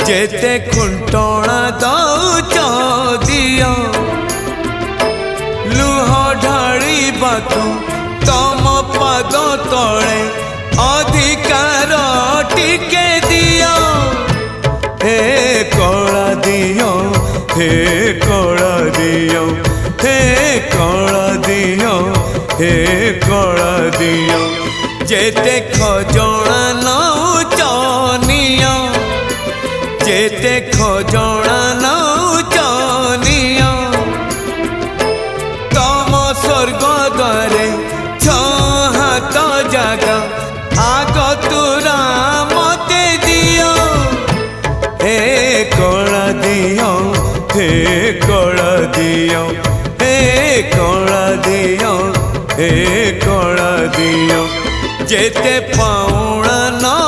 जेते खुंटणा दौच दियो लुह ढाड़ी बातु तम पाद तले अधिकार टिके दियो हे कला दियो हे कला दियो हे कला दियो हे कला दियो जेते खजणा नौच नियो जेते खजणा नौच नियो तम स्वर्ग द्वारे हाथ जागा आग तुरा मते दियो हे कला दियो हे कला दियो हे कला दियो हे कला दियो जेते पाउणा न